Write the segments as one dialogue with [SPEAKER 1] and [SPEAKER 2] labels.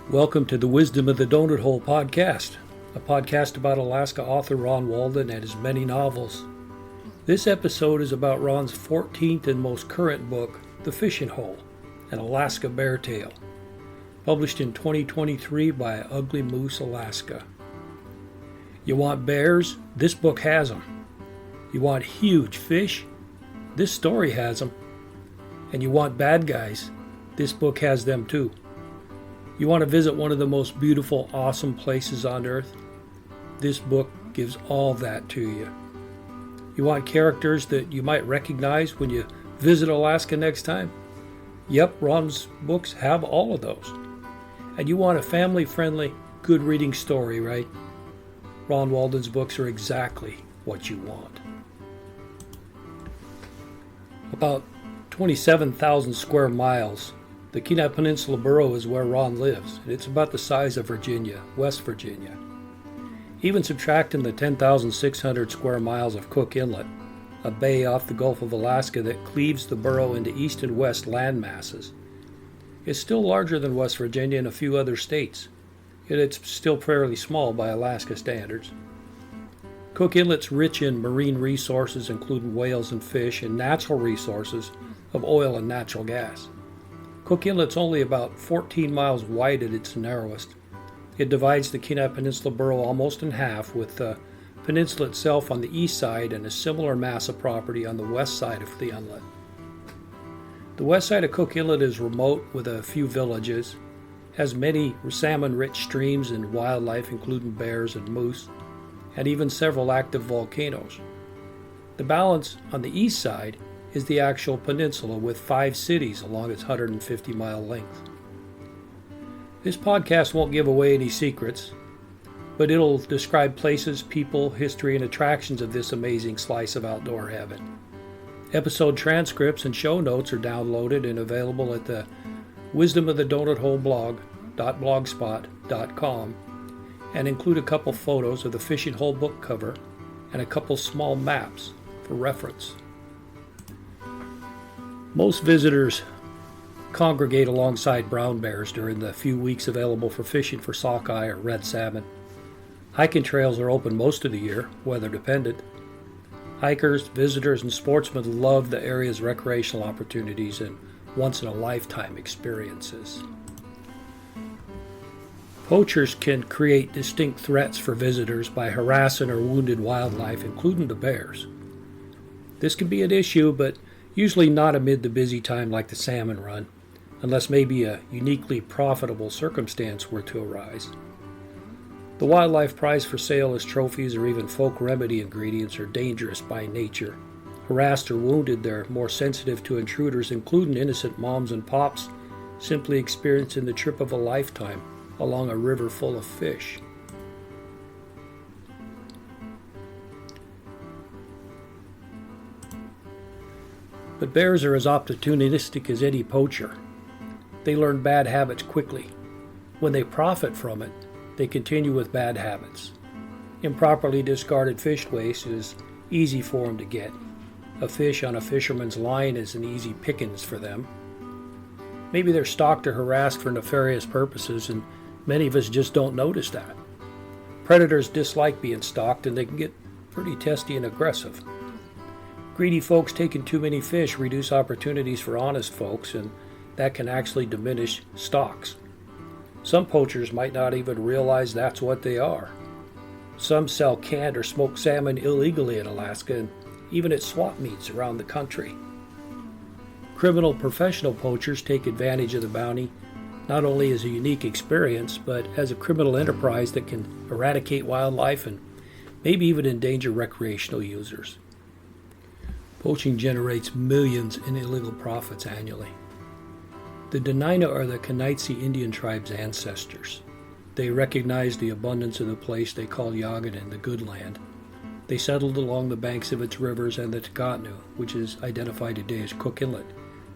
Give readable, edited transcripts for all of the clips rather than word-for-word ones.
[SPEAKER 1] Welcome to the Wisdom of the Donut Hole podcast, a podcast about Alaska author Ron Walden and his many novels. This episode is about Ron's 14th and most current book, The Fishing Hole, an Alaska Bear Tale, published in 2023 by Ugly Moose, Alaska. You want bears? This book has them. You want huge fish? This story has them. And you want bad guys? This book has them too. You want to visit one of the most beautiful, awesome places on earth? This book gives all that to you. You want characters that you might recognize when you visit Alaska next time? Yep, Ron's books have all of those. And you want a family-friendly, good reading story, right? Ron Walden's books are exactly what you want. About 27,000 square miles. The Kenai Peninsula borough is where Ron lives, and it's about the size of Virginia, West Virginia. Even subtracting the 10,600 square miles of Cook Inlet, a bay off the Gulf of Alaska that cleaves the borough into east and west land masses, it's still larger than West Virginia and a few other states, yet it's still fairly small by Alaska standards. Cook Inlet's rich in marine resources, including whales and fish, and natural resources of oil and natural gas. Cook Inlet's only about 14 miles wide at its narrowest. It divides the Kenai Peninsula borough almost in half, with the peninsula itself on the east side and a similar mass of property on the west side of the inlet. The west side of Cook Inlet is remote with a few villages, has many salmon-rich streams and wildlife including bears and moose, and even several active volcanoes. The balance on the east side is the actual peninsula with 5 cities along its 150-mile length. This podcast won't give away any secrets, but it'll describe places, people, history, and attractions of this amazing slice of outdoor heaven. Episode transcripts and show notes are downloaded and available at the Wisdom of the Donut Hole blog.blogspot.com and include a couple photos of the Fishing Hole book cover and a couple small maps for reference. Most visitors congregate alongside brown bears during the few weeks available for fishing for sockeye or red salmon. Hiking trails are open most of the year, weather dependent. Hikers, visitors, and sportsmen love the area's recreational opportunities and once-in-a-lifetime experiences. Poachers can create distinct threats for visitors by harassing or wounding wildlife, including the bears. This can be an issue, but usually not amid the busy time like the salmon run, unless maybe a uniquely profitable circumstance were to arise. The wildlife prized for sale as trophies or even folk remedy ingredients are dangerous by nature. Harassed or wounded, they're more sensitive to intruders, including innocent moms and pops simply experiencing the trip of a lifetime along a river full of fish. But bears are as opportunistic as any poacher. They learn bad habits quickly. When they profit from it, they continue with bad habits. Improperly discarded fish waste is easy for them to get. A fish on a fisherman's line is an easy pickings for them. Maybe they're stalked or harassed for nefarious purposes, and many of us just don't notice that. Predators dislike being stalked, and they can get pretty testy and aggressive. Greedy folks taking too many fish reduce opportunities for honest folks, and that can actually diminish stocks. Some poachers might not even realize that's what they are. Some sell canned or smoked salmon illegally in Alaska and even at swap meets around the country. Criminal professional poachers take advantage of the bounty, not only as a unique experience, but as a criminal enterprise that can eradicate wildlife and maybe even endanger recreational users. Poaching generates millions in illegal profits annually. The Dena'ina are the Kenai Indian tribe's ancestors. They recognized the abundance of the place they called Yaganin, the Good Land. They settled along the banks of its rivers and the Takatnu, which is identified today as Cook Inlet,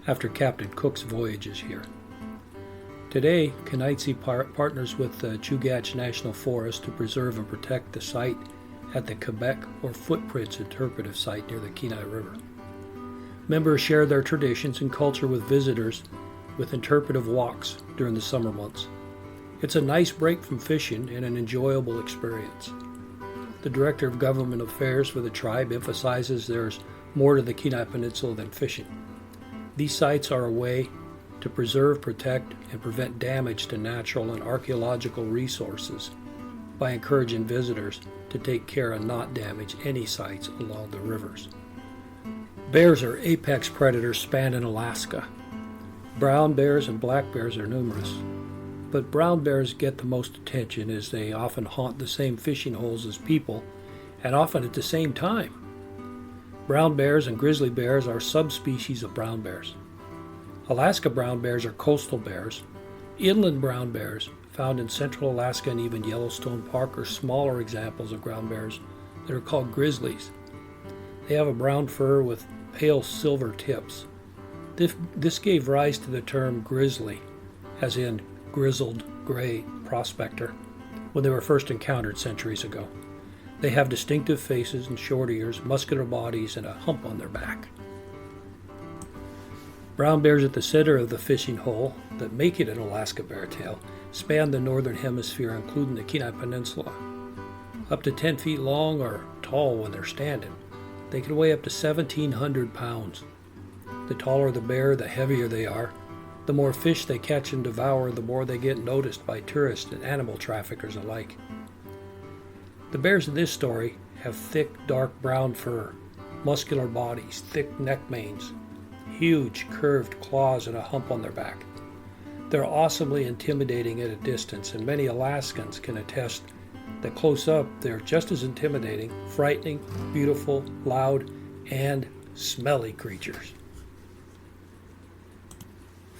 [SPEAKER 1] after Captain Cook's voyages here. Today, Kenai partners with the Chugach National Forest to preserve and protect the site at the Quebec or Footprints Interpretive Site near the Kenai River. Members share their traditions and culture with visitors with interpretive walks during the summer months. It's a nice break from fishing and an enjoyable experience. The Director of Government Affairs for the tribe emphasizes there's more to the Kenai Peninsula than fishing. These sites are a way to preserve, protect, and prevent damage to natural and archaeological resources by encouraging visitors to take care and not damage any sites along the rivers. Bears are apex predators spanning Alaska. Brown bears and black bears are numerous, but brown bears get the most attention as they often haunt the same fishing holes as people, and often at the same time. Brown bears and grizzly bears are subspecies of brown bears. Alaska brown bears are coastal bears. Inland brown bears, found in central Alaska and even Yellowstone Park, are smaller examples of brown bears that are called grizzlies. They have a brown fur with pale silver tips. This gave rise to the term grizzly, as in grizzled gray prospector, when they were first encountered centuries ago. They have distinctive faces and short ears, muscular bodies, and a hump on their back. Brown bears at the center of the fishing hole that make it an Alaska beartail span the northern hemisphere, including the Kenai Peninsula. Up to 10 feet long or tall when they're standing. They can weigh up to 1,700 pounds. The taller the bear, the heavier they are. The more fish they catch and devour, the more they get noticed by tourists and animal traffickers alike. The bears in this story have thick, dark brown fur, muscular bodies, thick neck manes, huge curved claws, and a hump on their back. They're awesomely intimidating at a distance, and many Alaskans can attest that close up they're just as intimidating, frightening, beautiful, loud, and smelly creatures.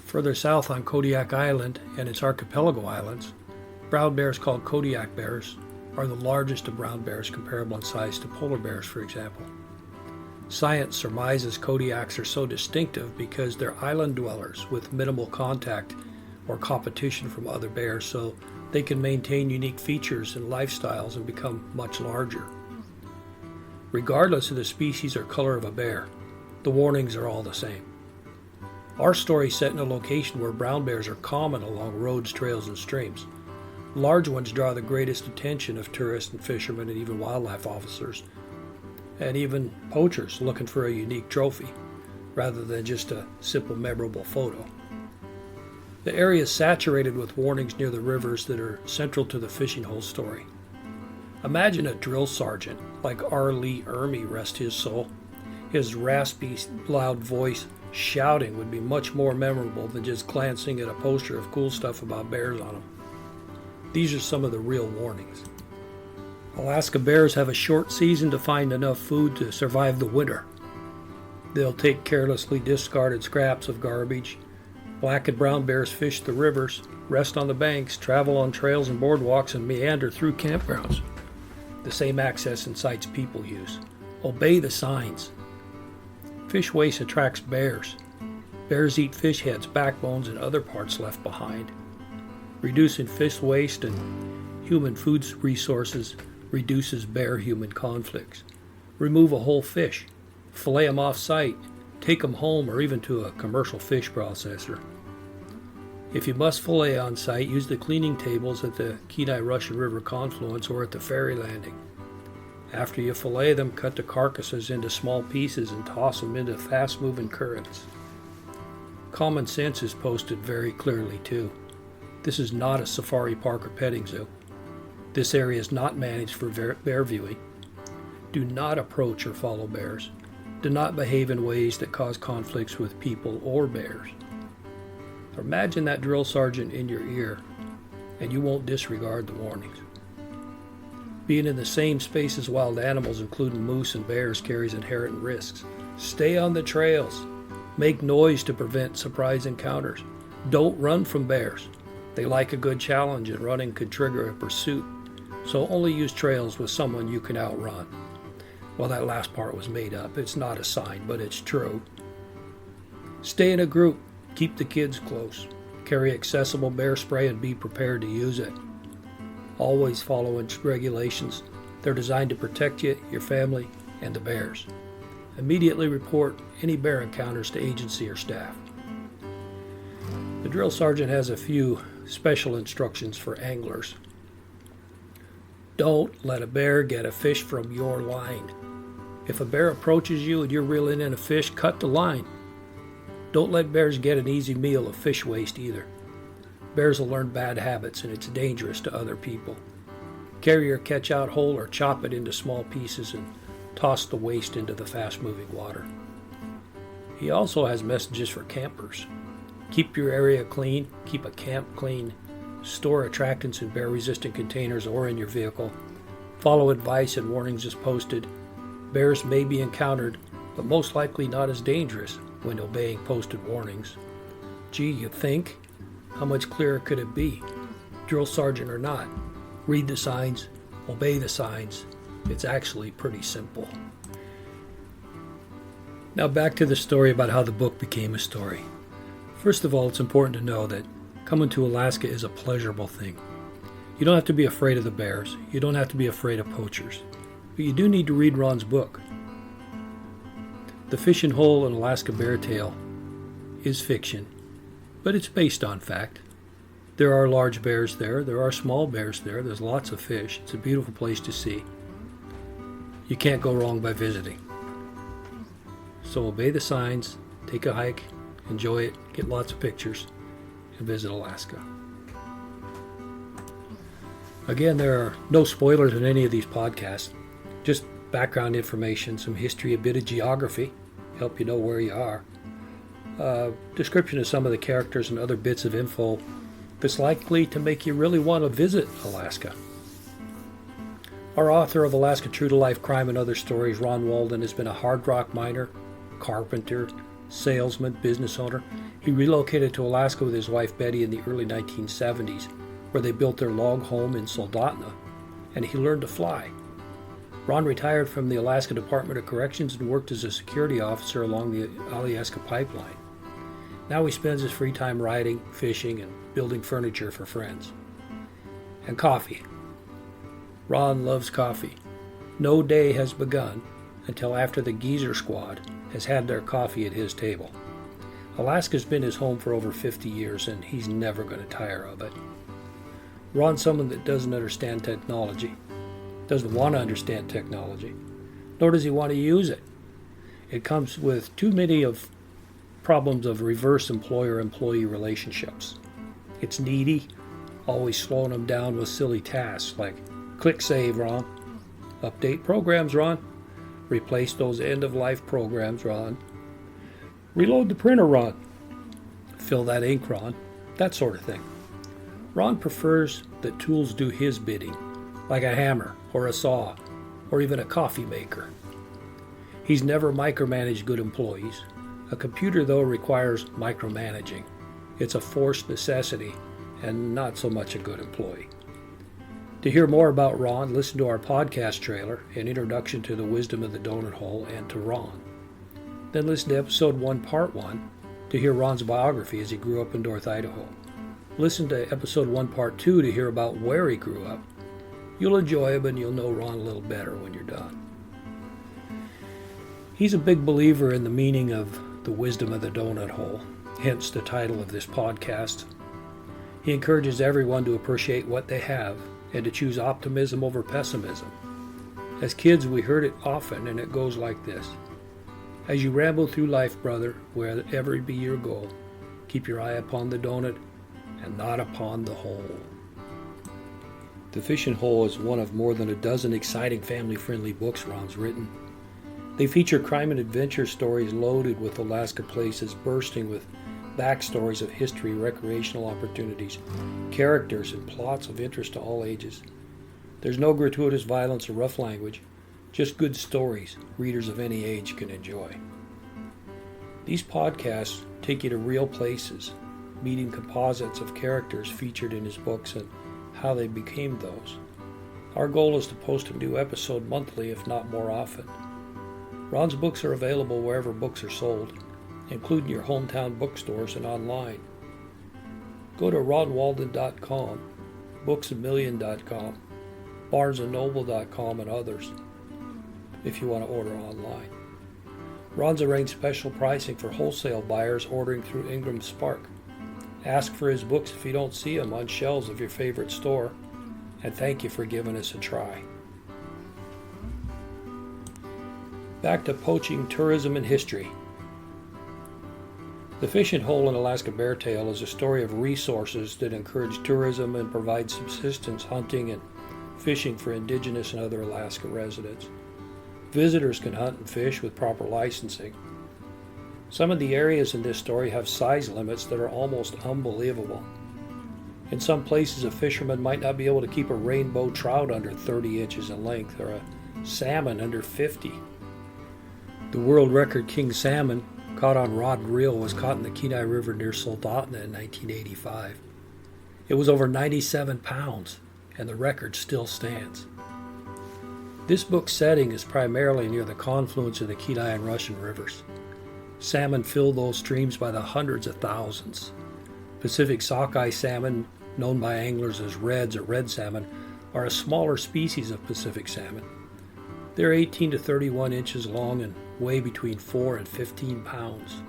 [SPEAKER 1] Further south on Kodiak Island and its archipelago islands, brown bears called Kodiak bears are the largest of brown bears, comparable in size to polar bears, for example. Science surmises Kodiaks are so distinctive because they're island dwellers with minimal contact or competition from other bears, so they can maintain unique features and lifestyles and become much larger. Regardless of the species or color of a bear, the warnings are all the same. Our story is set in a location where brown bears are common along roads, trails, and streams. Large ones draw the greatest attention of tourists and fishermen and even wildlife officers, and even poachers looking for a unique trophy, rather than just a simple memorable photo. The area is saturated with warnings near the rivers that are central to the fishing hole story. Imagine a drill sergeant like R. Lee Ermey, rest his soul. His raspy, loud voice shouting would be much more memorable than just glancing at a poster of cool stuff about bears on them. These are some of the real warnings. Alaska bears have a short season to find enough food to survive the winter. They'll take carelessly discarded scraps of garbage. Black and brown bears fish the rivers, rest on the banks, travel on trails and boardwalks, and meander through campgrounds. The same access and sites people use. Obey the signs. Fish waste attracts bears. Bears eat fish heads, backbones, and other parts left behind. Reducing fish waste and human food resources reduces bear-human conflicts. Remove a whole fish. Fillet them off-site. Take them home or even to a commercial fish processor. If you must fillet on site, use the cleaning tables at the Kenai River confluence or at the ferry landing. After you fillet them, cut the carcasses into small pieces and toss them into fast-moving currents. Common sense is posted very clearly too. This is not a safari park or petting zoo. This area is not managed for bear viewing. Do not approach or follow bears. Do not behave in ways that cause conflicts with people or bears. Imagine that drill sergeant in your ear, and you won't disregard the warnings. Being in the same space as wild animals, including moose and bears, carries inherent risks. Stay on the trails. Make noise to prevent surprise encounters. Don't run from bears. They like a good challenge, and running could trigger a pursuit. So only use trails with someone you can outrun. Well, that last part was made up. It's not a sign, but it's true. Stay in a group. Keep the kids close. Carry accessible bear spray and be prepared to use it. Always follow regulations. They're designed to protect you, your family, and the bears. Immediately report any bear encounters to agency or staff. The drill sergeant has a few special instructions for anglers. Don't let a bear get a fish from your line. If a bear approaches you and you're reeling in a fish, cut the line. Don't let bears get an easy meal of fish waste either. Bears will learn bad habits and it's dangerous to other people. Carry your catch out whole or chop it into small pieces and toss the waste into the fast moving water. He also has messages for campers. Keep your area clean, keep a camp clean, store attractants in bear resistant containers or in your vehicle. Follow advice and warnings as posted. Bears may be encountered, but most likely not as dangerous when obeying posted warnings. Gee, you think? How much clearer could it be? Drill sergeant or not, read the signs, obey the signs. It's actually pretty simple. Now back to the story about how the book became a story. First of all, it's important to know that coming to Alaska is a pleasurable thing. You don't have to be afraid of the bears. You don't have to be afraid of poachers. But you do need to read Ron's book. The Fishing Hole and Alaska Bear Tale is fiction, but it's based on fact. There are large bears there. There are small bears there. There's lots of fish. It's a beautiful place to see. You can't go wrong by visiting. So obey the signs, take a hike, enjoy it, get lots of pictures, and visit Alaska. Again, there are no spoilers in any of these podcasts. Just background information, some history, a bit of geography, help you know where you are. Description of some of the characters and other bits of info that's likely to make you really want to visit Alaska. Our author of Alaska True to Life Crime and Other Stories, Ron Walden, has been a hard rock miner, carpenter, salesman, business owner. He relocated to Alaska with his wife Betty in the early 1970s, where they built their log home in Soldotna, and he learned to fly. Ron retired from the Alaska Department of Corrections and worked as a security officer along the Alyeska pipeline. Now he spends his free time riding, fishing, and building furniture for friends. And coffee. Ron loves coffee. No day has begun until after the Geezer Squad has had their coffee at his table. Alaska's been his home for over 50 years, and he's never going to tire of it. Ron's someone that doesn't understand technology, doesn't want to understand technology, nor does he want to use it. It comes with too many of problems of reverse employer-employee relationships. It's needy, always slowing them down with silly tasks like click save, Ron. Update programs, Ron. Replace those end-of-life programs, Ron. Reload the printer, Ron. Fill that ink, Ron. That sort of thing. Ron prefers that tools do his bidding, like a hammer or a saw or even a coffee maker. He's never micromanaged good employees. A computer, though, requires micromanaging. It's a forced necessity and not so much a good employee. To hear more about Ron, listen to our podcast trailer, An Introduction to the Wisdom of the Donut Hole and to Ron. Then listen to episode 1, part 1, to hear Ron's biography as he grew up in North Idaho. Listen to episode 1, part 2 to hear about where he grew up. You'll enjoy him and you'll know Ron a little better when you're done. He's a big believer in the meaning of the wisdom of the donut hole, hence the title of this podcast. He encourages everyone to appreciate what they have and to choose optimism over pessimism. As kids, we heard it often, and it goes like this. As you ramble through life, brother, wherever be your goal, keep your eye upon the donut and not upon the hole. The Fishing Hole is one of more than a dozen exciting family-friendly books Ron's written. They feature crime and adventure stories loaded with Alaska places, bursting with backstories of history, recreational opportunities, characters, and plots of interest to all ages. There's no gratuitous violence or rough language, just good stories readers of any age can enjoy. These podcasts take you to real places, meeting composites of characters featured in his books and how they became those. Our goal is to post a new episode monthly, if not more often. Ron's books are available wherever books are sold, including your hometown bookstores and online. Go to ronwalden.com, booksamillion.com, barnesandnoble.com, and others if you want to order online. Ron's arranged special pricing for wholesale buyers ordering through Ingram Spark, Ask for his books if you don't see them on shelves of your favorite store, and thank you for giving us a try. Back to poaching, tourism, and history. The Fishing Hole in Alaska Beartail is a story of resources that encourage tourism and provide subsistence hunting and fishing for indigenous and other Alaska residents. Visitors can hunt and fish with proper licensing. Some of the areas in this story have size limits that are almost unbelievable. In some places, a fisherman might not be able to keep a rainbow trout under 30 inches in length or a salmon under 50. The world record king salmon caught on rod and reel was caught in the Kenai River near Soldotna in 1985. It was over 97 pounds, and the record still stands. This book's setting is primarily near the confluence of the Kenai and Russian rivers. Salmon fill those streams by the hundreds of thousands. Pacific sockeye salmon, known by anglers as reds or red salmon, are a smaller species of Pacific salmon. They're 18 to 31 inches long and weigh between 4 and 15 pounds.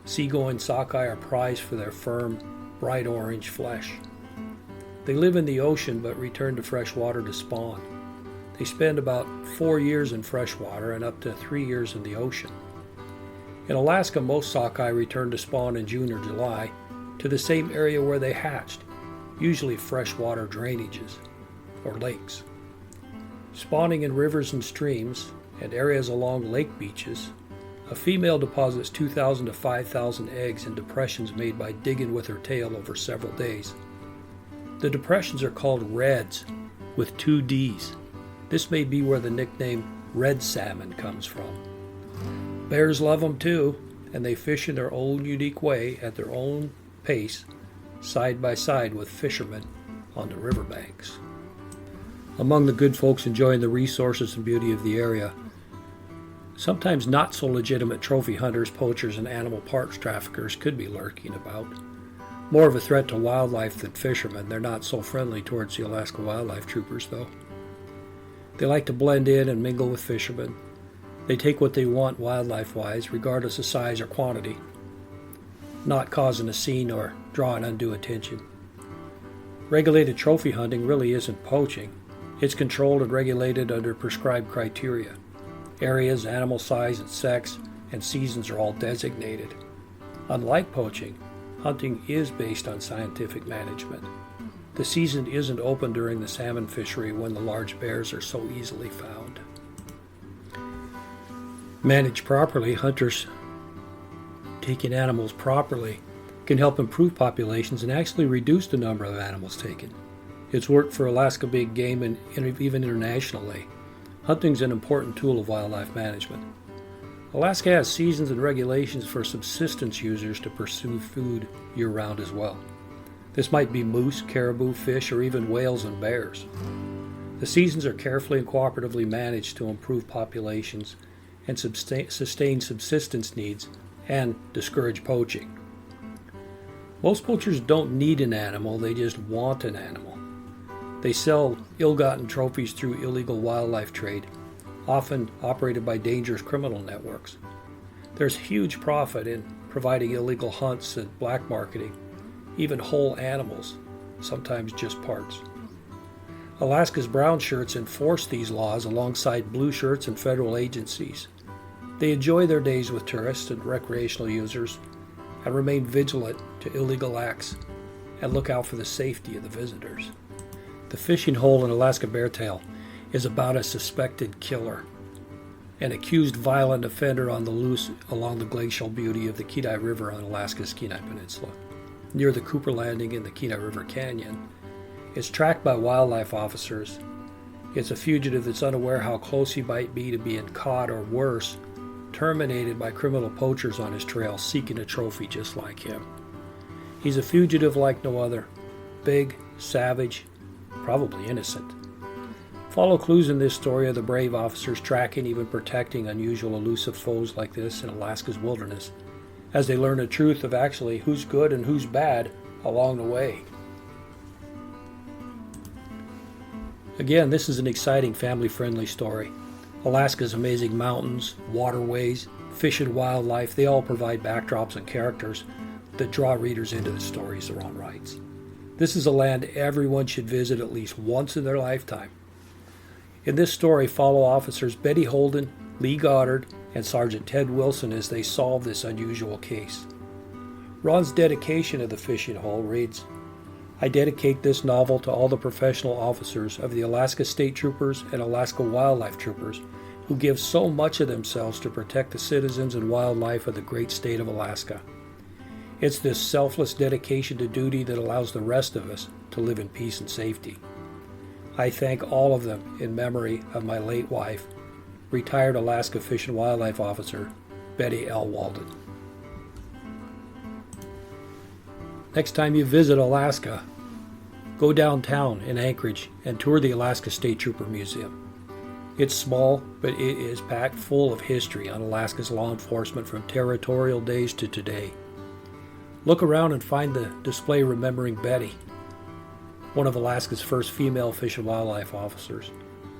[SPEAKER 1] Seagoing sockeye are prized for their firm, bright orange flesh. They live in the ocean but return to fresh water to spawn. They spend about 4 years in fresh water and up to 3 years in the ocean. In Alaska, most sockeye return to spawn in June or July to the same area where they hatched, usually freshwater drainages or lakes. Spawning in rivers and streams and areas along lake beaches, a female deposits 2,000 to 5,000 eggs in depressions made by digging with her tail over several days. The depressions are called reds, with 2 Ds. This may be where the nickname red salmon comes from. Bears love them too, and they fish in their own unique way at their own pace, side by side with fishermen on the riverbanks. Among the good folks enjoying the resources and beauty of the area, sometimes not so legitimate trophy hunters, poachers, and animal parks traffickers could be lurking about. More of a threat to wildlife than fishermen, they're not so friendly towards the Alaska Wildlife Troopers though. They like to blend in and mingle with fishermen. They take what they want wildlife-wise, regardless of size or quantity, not causing a scene or drawing undue attention. Regulated trophy hunting really isn't poaching. It's controlled and regulated under prescribed criteria. Areas, animal size and sex, and seasons are all designated. Unlike poaching, hunting is based on scientific management. The season isn't open during the salmon fishery when the large bears are so easily found. Managed properly, hunters taking animals properly can help improve populations and actually reduce the number of animals taken. It's worked for Alaska big game and even internationally. Hunting's an important tool of wildlife management. Alaska has seasons and regulations for subsistence users to pursue food year-round as well. This might be moose, caribou, fish, or even whales and bears. The seasons are carefully and cooperatively managed to improve populations and sustain subsistence needs and discourage poaching. Most poachers don't need an animal, they just want an animal. They sell ill-gotten trophies through illegal wildlife trade, often operated by dangerous criminal networks. There's huge profit in providing illegal hunts and black marketing, even whole animals, sometimes just parts. Alaska's brown shirts enforce these laws alongside blue shirts and federal agencies. They enjoy their days with tourists and recreational users and remain vigilant to illegal acts and look out for the safety of the visitors. The Fishing Hole in Alaska Beartail is about a suspected killer, an accused violent offender on the loose along the glacial beauty of the Kenai River on Alaska's Kenai Peninsula. Near the Cooper Landing in the Kenai River Canyon, it's tracked by wildlife officers. It's a fugitive that's unaware how close he might be to being caught or worse, terminated by criminal poachers on his trail seeking a trophy just like him. He's a fugitive like no other, big, savage, probably innocent. Follow clues in this story of the brave officers tracking, even protecting unusual elusive foes like this in Alaska's wilderness, as they learn the truth of actually who's good and who's bad along the way. Again, this is an exciting family-friendly story. Alaska's amazing mountains, waterways, fish and wildlife, they all provide backdrops and characters, that draw readers into the stories Ron writes. This is a land everyone should visit at least once in their lifetime. In this story, follow officers Betty Holden, Lee Goddard, and Sergeant Ted Wilson as they solve this unusual case. Ron's dedication of the fishing hole reads, "I dedicate this novel to all the professional officers of the Alaska State Troopers and Alaska Wildlife Troopers who give so much of themselves to protect the citizens and wildlife of the great state of Alaska. It's this selfless dedication to duty that allows the rest of us to live in peace and safety. I thank all of them in memory of my late wife, retired Alaska Fish and Wildlife Officer Betty L. Walden." Next time you visit Alaska, go downtown in Anchorage and tour the Alaska State Trooper Museum. It's small, but it is packed full of history on Alaska's law enforcement from territorial days to today. Look around and find the display remembering Betty, one of Alaska's first female fish and wildlife officers.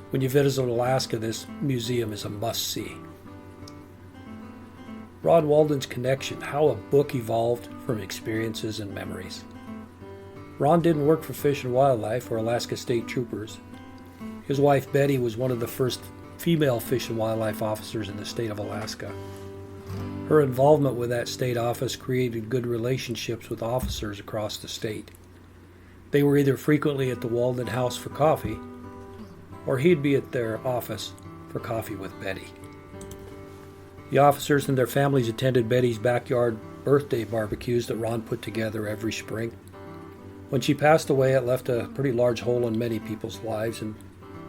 [SPEAKER 1] When you visit Alaska, this museum is a must-see. Ron Walden's connection, how a book evolved from experiences and memories. Ron didn't work for Fish and Wildlife or Alaska State Troopers. His wife Betty was one of the first female fish and wildlife officers in the state of Alaska. Her involvement with that state office created good relationships with officers across the state. They were either frequently at the Walden house for coffee, or he'd be at their office for coffee with Betty. The officers and their families attended Betty's backyard birthday barbecues that Ron put together every spring. When she passed away, it left a pretty large hole in many people's lives, and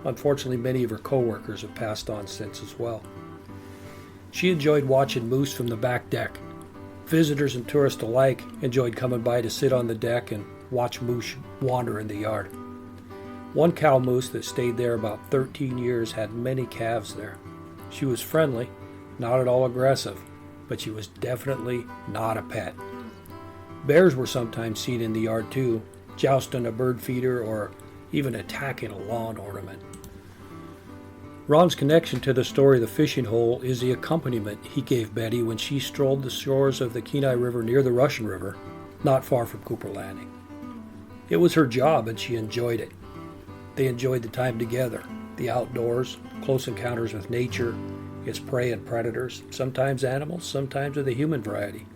[SPEAKER 1] unfortunately many of her co-workers have passed on since as well. She enjoyed watching moose from the back deck. Visitors and tourists alike enjoyed coming by to sit on the deck and watch moose wander in the yard. One cow moose that stayed there about 13 years had many calves there. She was friendly, not at all aggressive, but she was definitely not a pet. Bears were sometimes seen in the yard too, jousting a bird feeder or even attacking a lawn ornament. Ron's connection to the story of the fishing hole is the accompaniment he gave Betty when she strolled the shores of the Kenai River near the Russian River, not far from Cooper Landing. It was her job and she enjoyed it. They enjoyed the time together, the outdoors, close encounters with nature, its prey and predators, sometimes animals, sometimes of the human variety.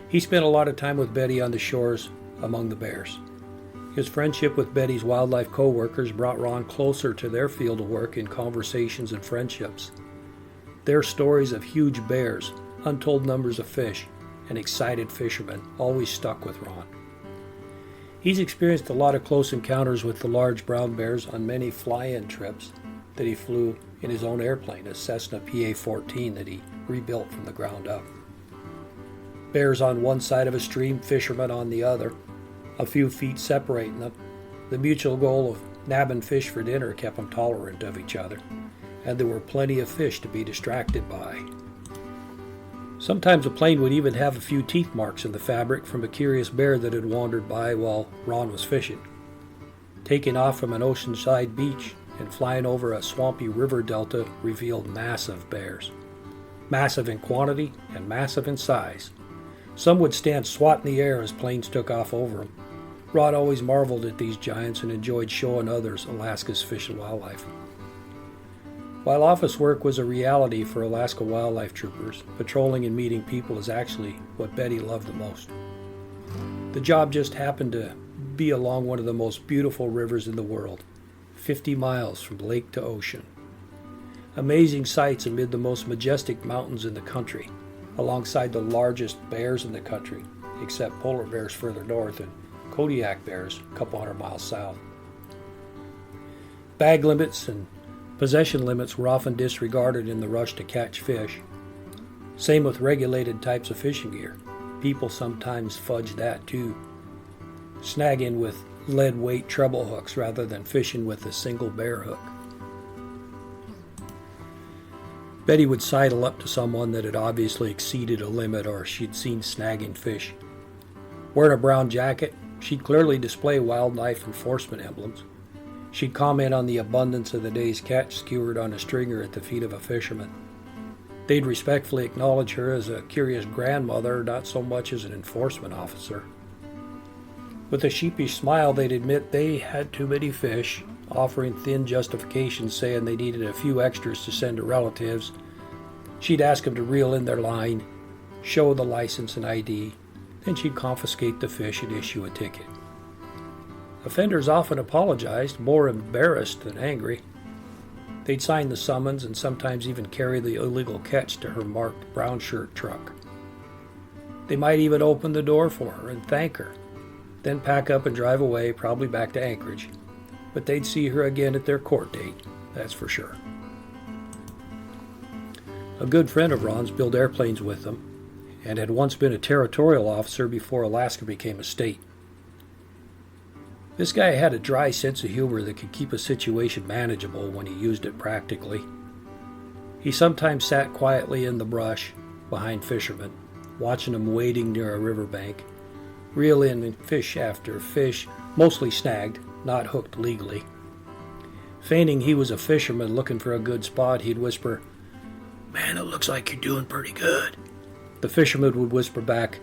[SPEAKER 1] He spent a lot of time with Betty on the shores among the bears. His friendship with Betty's wildlife co-workers brought Ron closer to their field of work in conversations and friendships. Their stories of huge bears, untold numbers of fish, and excited fishermen always stuck with Ron. He's experienced a lot of close encounters with the large brown bears on many fly-in trips that he flew in his own airplane, a Cessna PA-14 that he rebuilt from the ground up. Bears on one side of a stream, fishermen on the other, a few feet separating them. The mutual goal of nabbing fish for dinner kept them tolerant of each other, and there were plenty of fish to be distracted by. Sometimes a plane would even have a few teeth marks in the fabric from a curious bear that had wandered by while Ron was fishing. Taking off from an oceanside beach and flying over a swampy river delta revealed massive bears. Massive in quantity and massive in size. Some would stand swat in the air as planes took off over them. Ron always marveled at these giants and enjoyed showing others Alaska's fish and wildlife. While office work was a reality for Alaska wildlife troopers, patrolling and meeting people is actually what Betty loved the most. The job just happened to be along one of the most beautiful rivers in the world, 50 miles from lake to ocean. Amazing sights amid the most majestic mountains in the country, alongside the largest bears in the country, except polar bears further north and Kodiak bears a couple hundred miles south. Bag limits and possession limits were often disregarded in the rush to catch fish. Same with regulated types of fishing gear. People sometimes fudge that too, snagging with lead weight treble hooks rather than fishing with a single bear hook. Betty would sidle up to someone that had obviously exceeded a limit or she'd seen snagging fish. Wearing a brown jacket, she'd clearly display wildlife enforcement emblems. She'd comment on the abundance of the day's catch skewered on a stringer at the feet of a fisherman. They'd respectfully acknowledge her as a curious grandmother, not so much as an enforcement officer. With a sheepish smile, they'd admit they had too many fish, offering thin justifications saying they needed a few extras to send to relatives. She'd ask them to reel in their line, show the license and ID, then she'd confiscate the fish and issue a ticket. Offenders often apologized, more embarrassed than angry. They'd sign the summons and sometimes even carry the illegal catch to her marked brown shirt truck. They might even open the door for her and thank her, then pack up and drive away, probably back to Anchorage. But they'd see her again at their court date, that's for sure. A good friend of Ron's built airplanes with them and had once been a territorial officer before Alaska became a state. This guy had a dry sense of humor that could keep a situation manageable when he used it practically. He sometimes sat quietly in the brush behind fishermen, watching them wading near a riverbank, reel in fish after fish, mostly snagged, not hooked legally. Feigning he was a fisherman looking for a good spot, he'd whisper, "Man, it looks like you're doing pretty good." The fisherman would whisper back,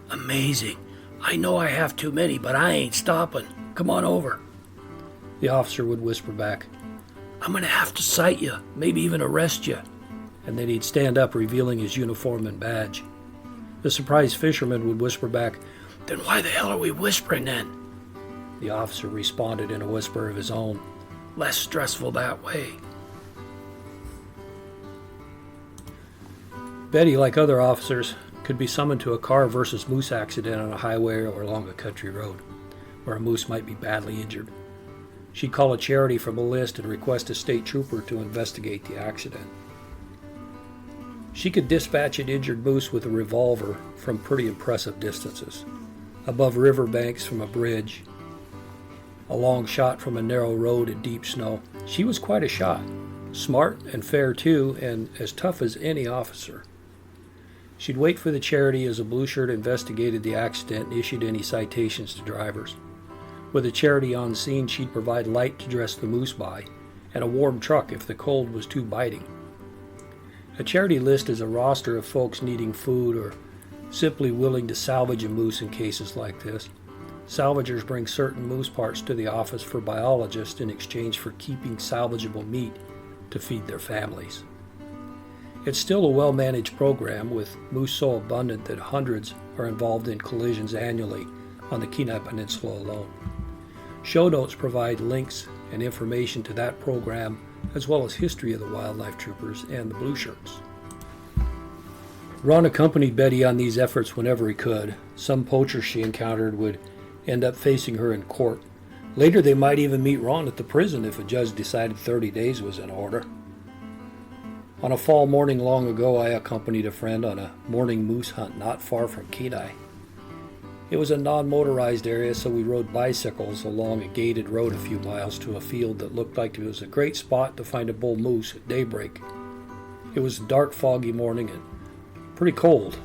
[SPEAKER 1] "Amazing. I know I have too many, but I ain't stopping. Come on over." The officer would whisper back, "I'm going to have to cite you, maybe even arrest you." And then he'd stand up, revealing his uniform and badge. The surprised fisherman would whisper back, "Then why the hell are we whispering then?" The officer responded in a whisper of his own, "Less stressful that way." Betty, like other officers, could be summoned to a car versus moose accident on a highway or along a country road, where a moose might be badly injured. She'd call a charity from a list and request a state trooper to investigate the accident. She could dispatch an injured moose with a revolver from pretty impressive distances, above riverbanks from a bridge, a long shot from a narrow road in deep snow. She was quite a shot, smart and fair too, and as tough as any officer. She'd wait for the charity as a blue shirt investigated the accident and issued any citations to drivers. With the charity on scene, she'd provide light to dress the moose by, and a warm truck if the cold was too biting. A charity list is a roster of folks needing food or simply willing to salvage a moose in cases like this. Salvagers bring certain moose parts to the office for biologists in exchange for keeping salvageable meat to feed their families. It's still a well-managed program, with moose so abundant that hundreds are involved in collisions annually on the Kenai Peninsula alone. Show notes provide links and information to that program, as well as history of the wildlife troopers and the blue shirts. Ron accompanied Betty on these efforts whenever he could. Some poachers she encountered would end up facing her in court. Later they might even meet Ron at the prison if a judge decided 30 days was in order. On a fall morning long ago, I accompanied a friend on a morning moose hunt not far from Kenai. It was a non-motorized area, so we rode bicycles along a gated road a few miles to a field that looked like it was a great spot to find a bull moose at daybreak. It was a dark, foggy morning and pretty cold.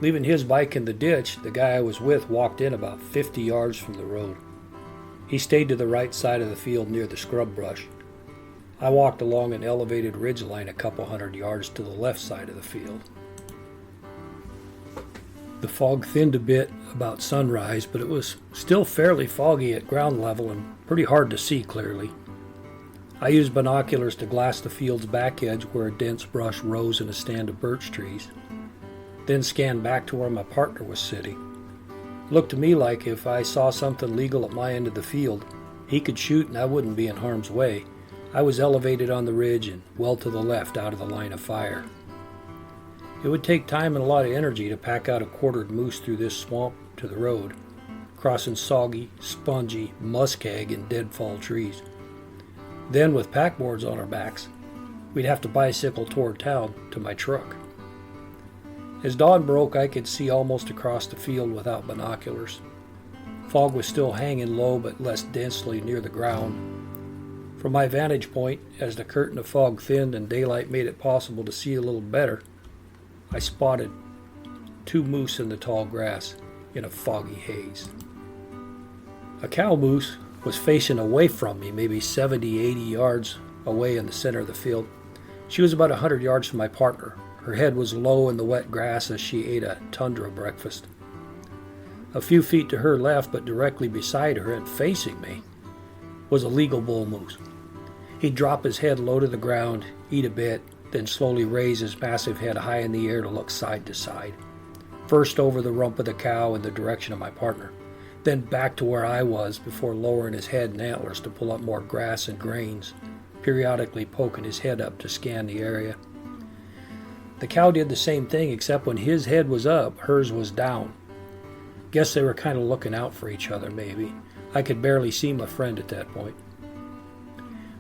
[SPEAKER 1] Leaving his bike in the ditch, the guy I was with walked in about 50 yards from the road. He stayed to the right side of the field near the scrub brush. I walked along an elevated ridgeline a couple hundred yards to the left side of the field. The fog thinned a bit about sunrise, but it was still fairly foggy at ground level and pretty hard to see clearly. I used binoculars to glass the field's back edge where a dense brush rose in a stand of birch trees, then scanned back to where my partner was sitting. It looked to me like if I saw something legal at my end of the field, he could shoot and I wouldn't be in harm's way. I was elevated on the ridge and well to the left out of the line of fire. It would take time and a lot of energy to pack out a quartered moose through this swamp to the road, crossing soggy, spongy muskeg and deadfall trees. Then, with packboards on our backs, we'd have to bicycle toward town to my truck. As dawn broke, I could see almost across the field without binoculars. Fog was still hanging low but less densely near the ground. From my vantage point, as the curtain of fog thinned and daylight made it possible to see a little better, I spotted 2 moose in the tall grass in a foggy haze. A cow moose was facing away from me, maybe 70, 80 yards away in the center of the field. She was about 100 yards from my partner. Her head was low in the wet grass as she ate a tundra breakfast. A few feet to her left, but directly beside her and facing me, was a legal bull moose. He'd drop his head low to the ground, eat a bit, then slowly raise his massive head high in the air to look side to side. First over the rump of the cow in the direction of my partner, then back to where I was before lowering his head and antlers to pull up more grass and grains, periodically poking his head up to scan the area. The cow did the same thing, except when his head was up, hers was down. Guess they were kind of looking out for each other, maybe. I could barely see my friend at that point.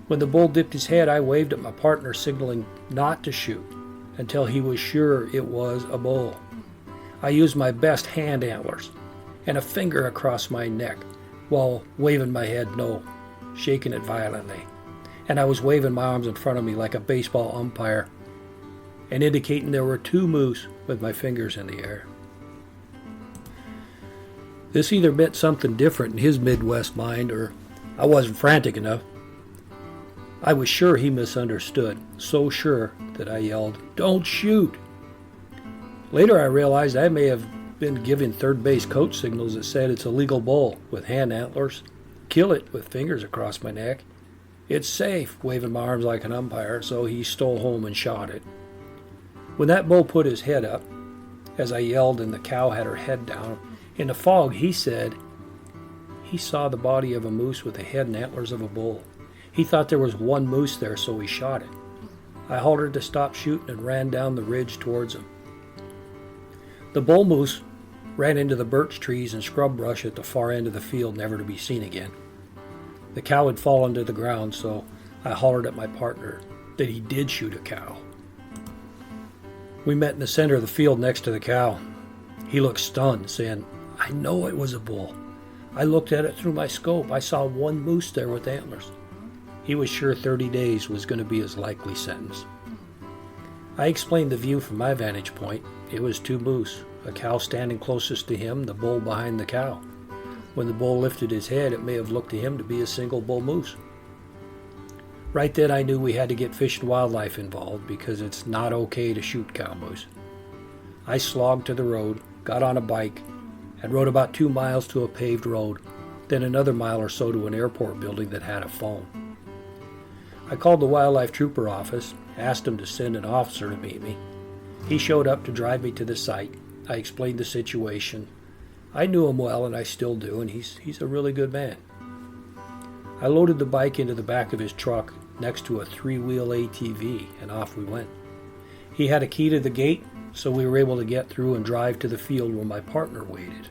[SPEAKER 1] When the bull dipped his head, I waved at my partner, signaling not to shoot until he was sure it was a bull. I used my best hand antlers and a finger across my neck while waving my head no, shaking it violently. And I was waving my arms in front of me like a baseball umpire and indicating there were 2 moose with my fingers in the air. This either meant something different in his Midwest mind, or I wasn't frantic enough. I was sure he misunderstood, so sure that I yelled, "Don't shoot!" Later I realized I may have been giving third base coach signals that said it's a legal bull with hand antlers. Kill it with fingers across my neck. It's safe, waving my arms like an umpire, so he stole home and shot it. When that bull put his head up, as I yelled and the cow had her head down, in the fog he said he saw the body of a moose with the head and antlers of a bull. He thought there was 1 moose there, so he shot it. I hollered to stop shooting and ran down the ridge towards him. The bull moose ran into the birch trees and scrub brush at the far end of the field, never to be seen again. The cow had fallen to the ground, so I hollered at my partner that he did shoot a cow. We met in the center of the field next to the cow. He looked stunned, saying, "I know it was a bull. I looked at it through my scope. I saw 1 moose there with antlers." He was sure 30 days was going to be his likely sentence. I explained the view from my vantage point. It was 2 moose, a cow standing closest to him, the bull behind the cow. When the bull lifted his head, it may have looked to him to be a single bull moose. Right then I knew we had to get Fish and Wildlife involved, because it's not okay to shoot cow moose. I slogged to the road, got on a bike, and rode about 2 miles to a paved road, then another mile or so to an airport building that had a phone. I called the wildlife trooper office, asked him to send an officer to meet me. He showed up to drive me to the site. I explained the situation. I knew him well, and I still do, and he's a really good man. I loaded the bike into the back of his truck next to a 3-wheel ATV, and off we went. He had a key to the gate, so we were able to get through and drive to the field where my partner waited.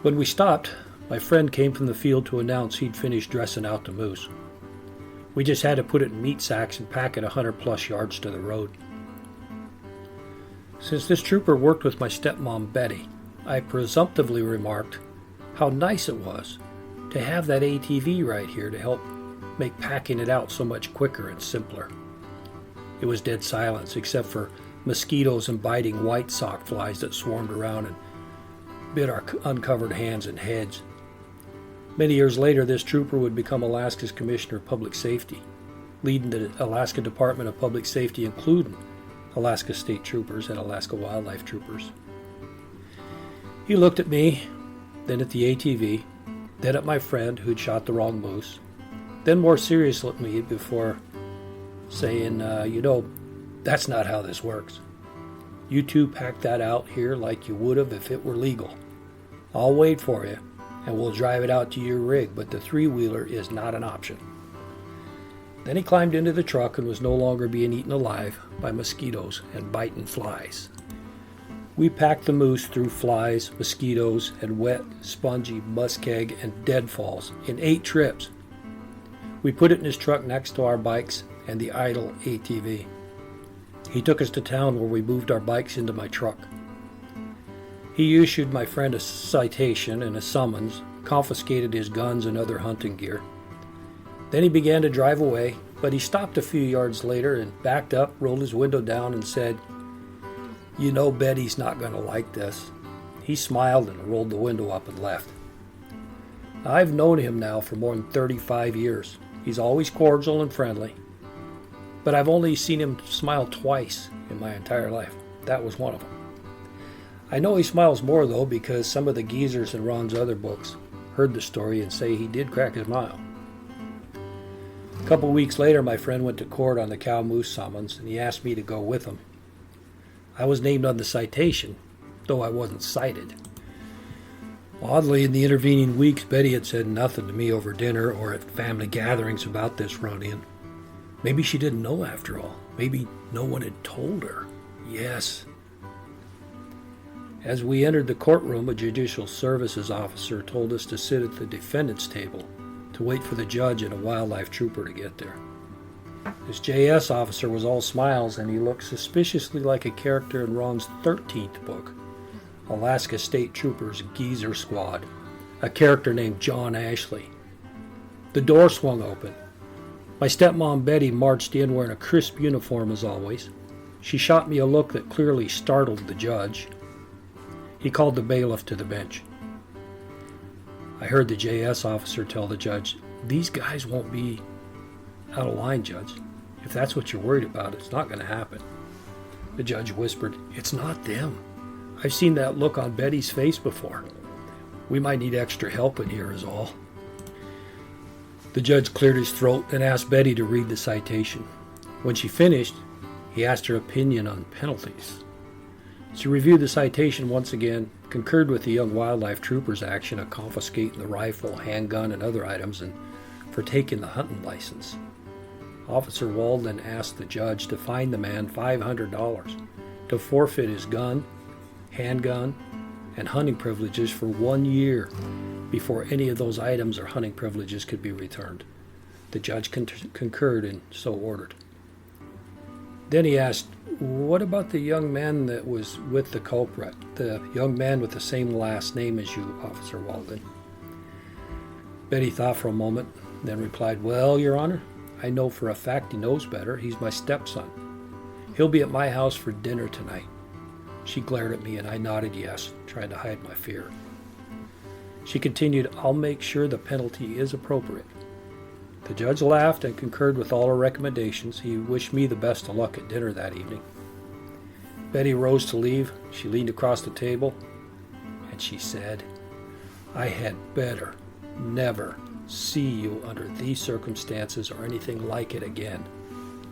[SPEAKER 1] When we stopped, my friend came from the field to announce he'd finished dressing out the moose. We just had to put it in meat sacks and pack it 100+ yards to the road. Since this trooper worked with my stepmom, Betty, I presumptively remarked how nice it was to have that ATV right here to help make packing it out so much quicker and simpler. It was dead silence except for mosquitoes and biting white sock flies that swarmed around and bit our uncovered hands and heads. Many years later, this trooper would become Alaska's Commissioner of Public Safety, leading the Alaska Department of Public Safety, including Alaska State Troopers and Alaska Wildlife Troopers. He looked at me, then at the ATV, then at my friend who'd shot the wrong moose, then more seriously at me before saying, that's not how this works. You two pack that out here like you would have if it were legal. I'll wait for you, and we'll drive it out to your rig, but the 3-wheeler is not an option. Then he climbed into the truck and was no longer being eaten alive by mosquitoes and biting flies. We packed the moose through flies, mosquitoes, and wet, spongy muskeg and deadfalls in 8 trips. We put it in his truck next to our bikes and the idle ATV. He took us to town where we moved our bikes into my truck. He issued my friend a citation and a summons, confiscated his guns and other hunting gear. Then he began to drive away, but he stopped a few yards later and backed up, rolled his window down, and said, "You know Betty's not going to like this." He smiled and rolled the window up and left. I've known him now for more than 35 years. He's always cordial and friendly. But I've only seen him smile twice in my entire life. That was one of them. I know he smiles more, though, because some of the geezers in Ron's other books heard the story and say he did crack a smile. A couple of weeks later, my friend went to court on the cow moose summons, and he asked me to go with him. I was named on the citation, though I wasn't cited. Oddly, in the intervening weeks, Betty had said nothing to me over dinner or at family gatherings about this run-in. Maybe she didn't know after all. Maybe no one had told her. Yes. As we entered the courtroom, a judicial services officer told us to sit at the defendant's table to wait for the judge and a wildlife trooper to get there. This JS officer was all smiles, and he looked suspiciously like a character in Ron's 13th book, Alaska State Troopers Geezer Squad, a character named John Ashley. The door swung open. My stepmom Betty marched in wearing a crisp uniform as always. She shot me a look that clearly startled the judge. He called the bailiff to the bench. I heard the JS officer tell the judge, "These guys won't be out of line, Judge. If that's what you're worried about, it's not going to happen." The judge whispered, "It's not them. I've seen that look on Betty's face before. We might need extra help in here is all." The judge cleared his throat and asked Betty to read the citation. When she finished, he asked her opinion on penalties. She reviewed the citation once again, concurred with the young wildlife trooper's action of confiscating the rifle, handgun, and other items, and for taking the hunting license. Officer Walden asked the judge to fine the man $500, to forfeit his gun, handgun, and hunting privileges for 1 year before any of those items or hunting privileges could be returned. The judge concurred and so ordered. Then he asked, "What about the young man that was with the culprit, the young man with the same last name as you, Officer Walden?" Betty thought for a moment, then replied, "Well, Your Honor, I know for a fact he knows better. He's my stepson. He'll be at my house for dinner tonight." She glared at me and I nodded yes, trying to hide my fear. She continued, "I'll make sure the penalty is appropriate." The judge laughed and concurred with all her recommendations. He wished me the best of luck at dinner that evening. Betty rose to leave. She leaned across the table and she said, "I had better never see you under these circumstances or anything like it again.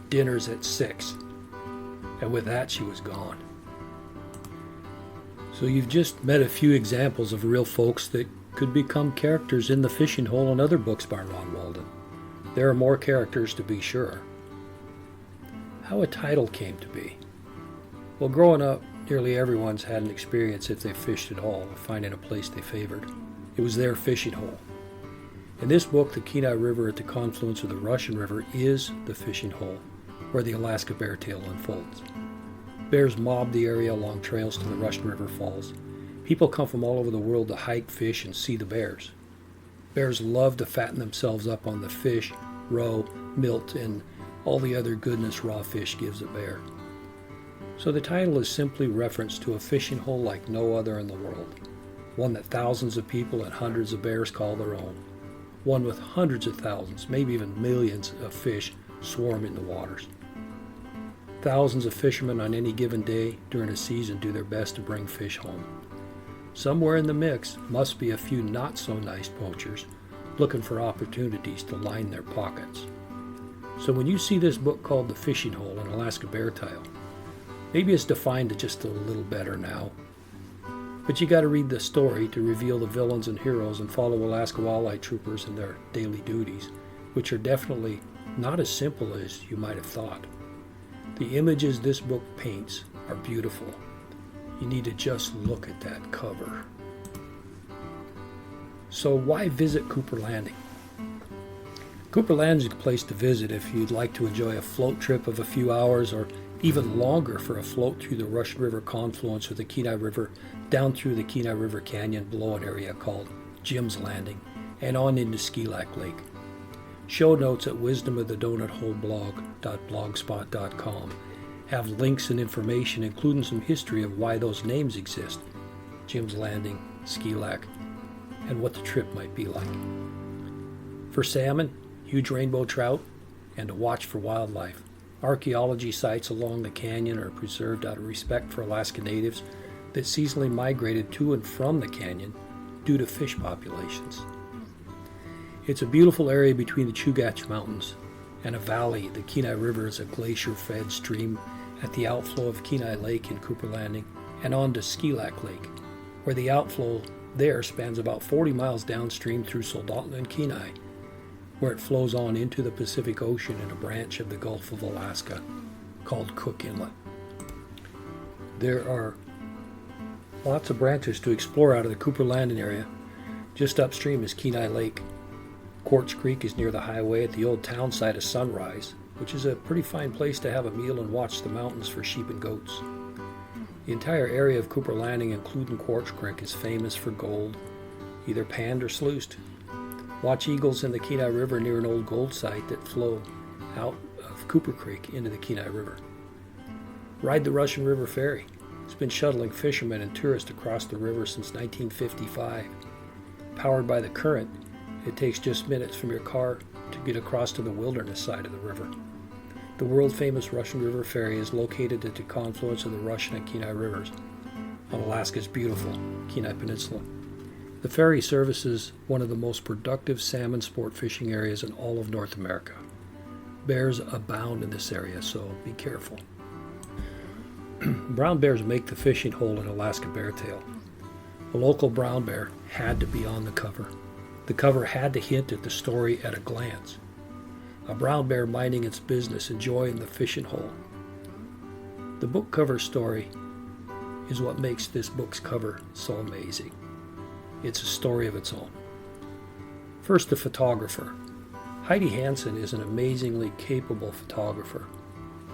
[SPEAKER 1] Dinner's at 6. And with that, she was gone. So you've just met a few examples of real folks that could become characters in The Fishing Hole and other books by Ron Walden. There are more characters to be sure. How a title came to be. Well, growing up, nearly everyone's had an experience, if they fished at all, of finding a place they favored. It was their fishing hole. In this book, the Kenai River at the confluence of the Russian River is the fishing hole, where the Alaska bear tale unfolds. Bears mob the area along trails to the Russian River Falls. People come from all over the world to hike, fish, and see the bears. Bears love to fatten themselves up on the fish, roe, milt, and all the other goodness raw fish gives a bear. So the title is simply reference to a fishing hole like no other in the world, one that thousands of people and hundreds of bears call their own, one with hundreds of thousands, maybe even millions of fish swarming the waters. Thousands of fishermen on any given day during a season do their best to bring fish home. Somewhere in the mix must be a few not-so-nice poachers looking for opportunities to line their pockets. So when you see this book called The Fishing Hole, an Alaska Bear Tale, maybe it's defined just a little better now. But you got to read the story to reveal the villains and heroes and follow Alaska wildlife troopers in their daily duties, which are definitely not as simple as you might have thought. The images this book paints are beautiful. You need to just look at that cover. So why visit Cooper Landing? Cooper Landing is a place to visit if you'd like to enjoy a float trip of a few hours, or even longer for a float through the Russian River confluence with the Kenai River down through the Kenai River Canyon below an area called Jim's Landing and on into Ski Lac Lake. Show notes at wisdomofthedonutholeblog.blogspot.com have links and information, including some history of why those names exist, Jim's Landing, Ski Lac, and what the trip might be like. For salmon, huge rainbow trout, and to watch for wildlife, Archaeology sites along the canyon are preserved out of respect for Alaska natives that seasonally migrated to and from the canyon due to fish populations. It's a beautiful area between the Chugach Mountains and a valley. The Kenai River is a glacier-fed stream at the outflow of Kenai Lake in Cooper Landing and on to Skilak Lake, where the outflow there spans about 40 miles downstream through Soldotna and Kenai, where it flows on into the Pacific Ocean in a branch of the Gulf of Alaska called Cook Inlet. There are lots of branches to explore out of the Cooper Landing area. Just upstream is Kenai Lake. Quartz Creek is near the highway at the old town site of Sunrise, which is a pretty fine place to have a meal and watch the mountains for sheep and goats. The entire area of Cooper Landing, including Quartz Creek, is famous for gold, either panned or sluiced. Watch eagles in the Kenai River near an old gold site that flow out of Cooper Creek into the Kenai River. Ride the Russian River Ferry. It's been shuttling fishermen and tourists across the river since 1955. Powered by the current, it takes just minutes from your car to get across to the wilderness side of the river. The world-famous Russian River Ferry is located at the confluence of the Russian and Kenai Rivers on Alaska's beautiful Kenai Peninsula. The ferry services one of the most productive salmon sport fishing areas in all of North America. Bears abound in this area, so be careful. Brown bears make the fishing hole in Alaska Beartail. A local brown bear had to be on the cover. The cover had to hint at the story at a glance. A brown bear minding its business, enjoying the fishing hole. The book cover story is what makes this book's cover so amazing. It's a story of its own. First, the photographer. Heidi Hansen is an amazingly capable photographer.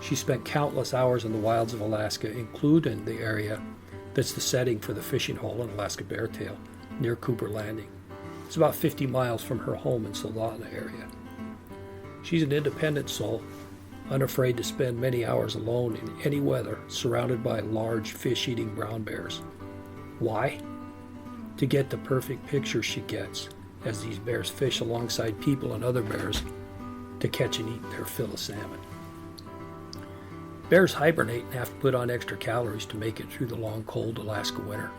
[SPEAKER 1] She spent countless hours in the wilds of Alaska, including the area that's the setting for the fishing hole in Alaska Beartail, near Cooper Landing. It's about 50 miles from her home in Soldotna area. She's an independent soul, unafraid to spend many hours alone in any weather, surrounded by large fish-eating brown bears. Why? To get the perfect picture she gets as these bears fish alongside people and other bears to catch and eat their fill of salmon. Bears hibernate and have to put on extra calories to make it through the long, cold Alaska winter.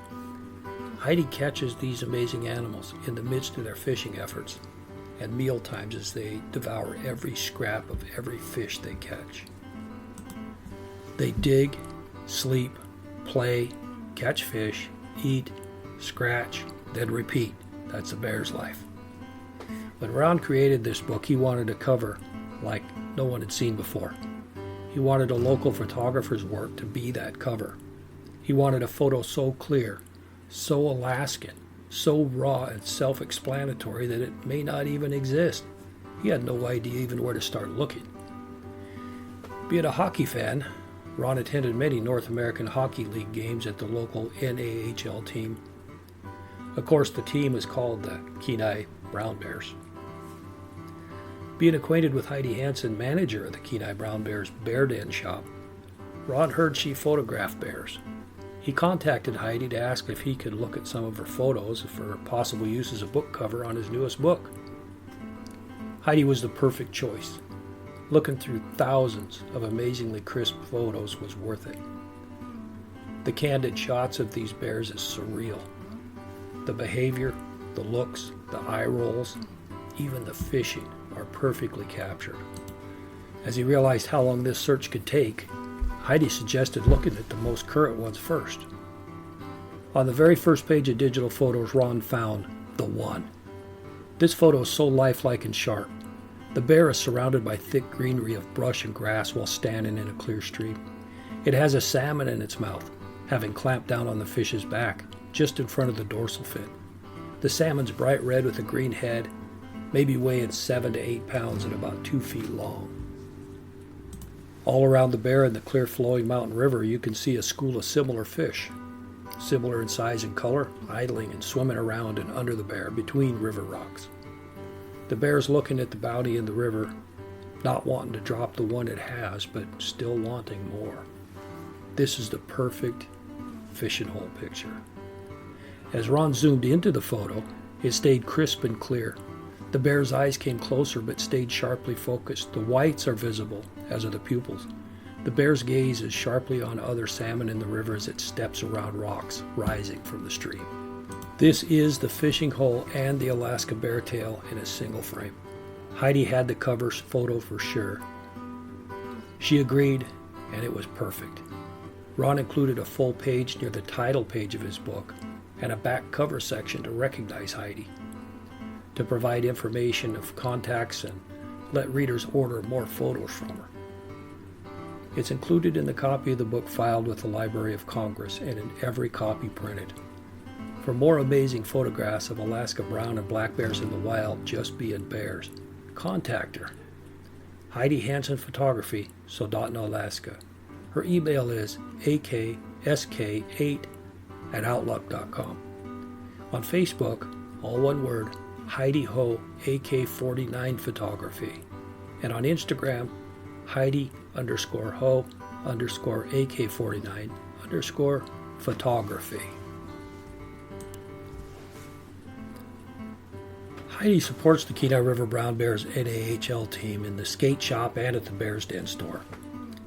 [SPEAKER 1] Heidi catches these amazing animals in the midst of their fishing efforts and meal times as they devour every scrap of every fish they catch. They dig, sleep, play, catch fish, eat, scratch, then repeat. That's a bear's life. When Ron created this book, he wanted a cover like no one had seen before. He wanted a local photographer's work to be that cover. He wanted a photo so clear, so Alaskan, so raw and self-explanatory that it may not even exist. He had no idea even where to start looking. Being a hockey fan, Ron attended many North American Hockey League games at the local NAHL team. Of course, the team is called the Kenai Brown Bears. Being acquainted with Heidi Hansen, manager of the Kenai Brown Bears Bear Den shop, Ron heard she photographed bears. He contacted Heidi to ask if he could look at some of her photos for possible use as a book cover on his newest book. Heidi was the perfect choice. Looking through thousands of amazingly crisp photos was worth it. The candid shots of these bears is surreal. The behavior, the looks, the eye rolls, even the fishing are perfectly captured. As he realized how long this search could take, Heidi suggested looking at the most current ones first. On the very first page of digital photos, Ron found the one. This photo is so lifelike and sharp. The bear is surrounded by thick greenery of brush and grass while standing in a clear stream. It has a salmon in its mouth, having clamped down on the fish's back, just in front of the dorsal fin. The salmon's bright red with a green head, maybe weighing 7 to 8 pounds and about 2 feet long. All around the bear in the clear flowing mountain river, you can see a school of similar fish, similar in size and color, idling and swimming around and under the bear between river rocks. The bear's looking at the bounty in the river, not wanting to drop the one it has, but still wanting more. This is the perfect fishing hole picture. As Ron zoomed into the photo, it stayed crisp and clear. The bear's eyes came closer but stayed sharply focused. The whites are visible as are the pupils. The bear's gaze is sharply on other salmon in the river as it steps around rocks rising from the stream. This is the fishing hole and the Alaska bear tail in a single frame. Heidi had the cover photo for sure. She agreed, and it was perfect. Ron included a full page near the title page of his book and a back cover section to recognize Heidi, to provide information of contacts and let readers order more photos from her. It's included in the copy of the book filed with the Library of Congress and in every copy printed. For more amazing photographs of Alaska brown and black bears in the wild just being bears, contact her. Heidi Hansen Photography, Soldotna, Alaska. Her email is aksk8@outlook.com. On Facebook, all one word, Heidi Ho AK49 Photography. And on Instagram, Heidi_Ho_AK49_photography. Heidi supports the Kenai River Brown Bears NAHL team in the skate shop and at the Bears Den store.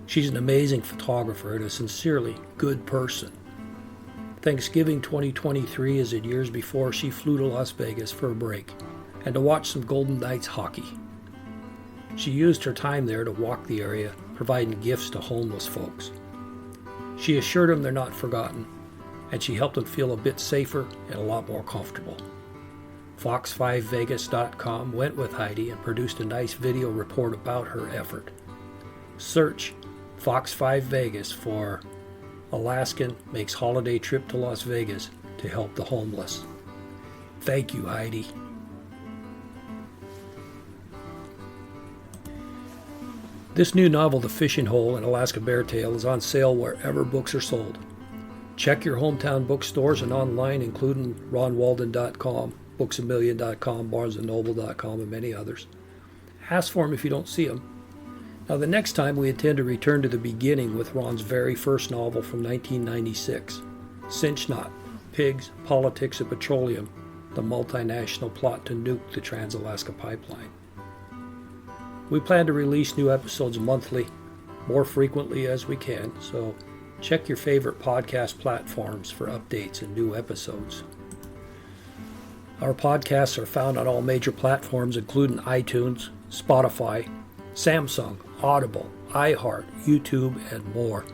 [SPEAKER 1] She's an amazing photographer and a sincerely good person. Thanksgiving 2023, as in years before, she flew to Las Vegas for a break and to watch some Golden Knights hockey. She used her time there to walk the area, providing gifts to homeless folks. She assured them they're not forgotten, and she helped them feel a bit safer and a lot more comfortable. Fox5Vegas.com went with Heidi and produced a nice video report about her effort. Search Fox 5 Vegas for Alaskan makes holiday trip to Las Vegas to help the homeless. Thank you, Heidi. This new novel, The Fishing Hole and Alaska Bear Tail, is on sale wherever books are sold. Check your hometown bookstores and online, including ronwalden.com, booksamillion.com, barnesandnoble.com, and many others. Ask for them if you don't see them. Now, the next time we intend to return to the beginning with Ron's very first novel from 1996, Cinch Knot, Pigs, Politics, and Petroleum, the multinational plot to nuke the Trans-Alaska Pipeline. We plan to release new episodes monthly, more frequently as we can, so check your favorite podcast platforms for updates and new episodes. Our podcasts are found on all major platforms, including iTunes, Spotify, Samsung, Audible, iHeart, YouTube, and more.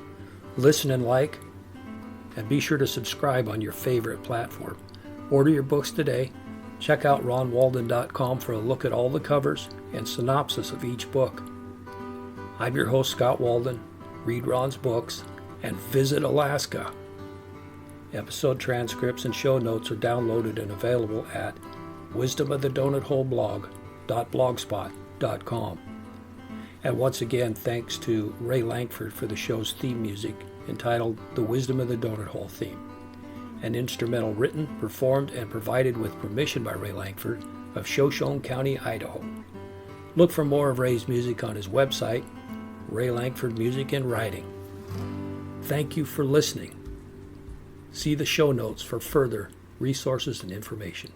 [SPEAKER 1] Listen and like, and be sure to subscribe on your favorite platform. Order your books today. Check out ronwalden.com for a look at all the covers and synopsis of each book. I'm your host, Scott Walden. Read Ron's books and visit Alaska. Episode transcripts and show notes are downloaded and available at wisdomofthedonutholeblog.blogspot.com. And once again, thanks to Ray Langford for the show's theme music entitled The Wisdom of the Donut Hole Theme, an instrumental written, performed, and provided with permission by Ray Langford of Shoshone County, Idaho. Look for more of Ray's music on his website, Ray Langford Music and Writing. Thank you for listening. See the show notes for further resources and information.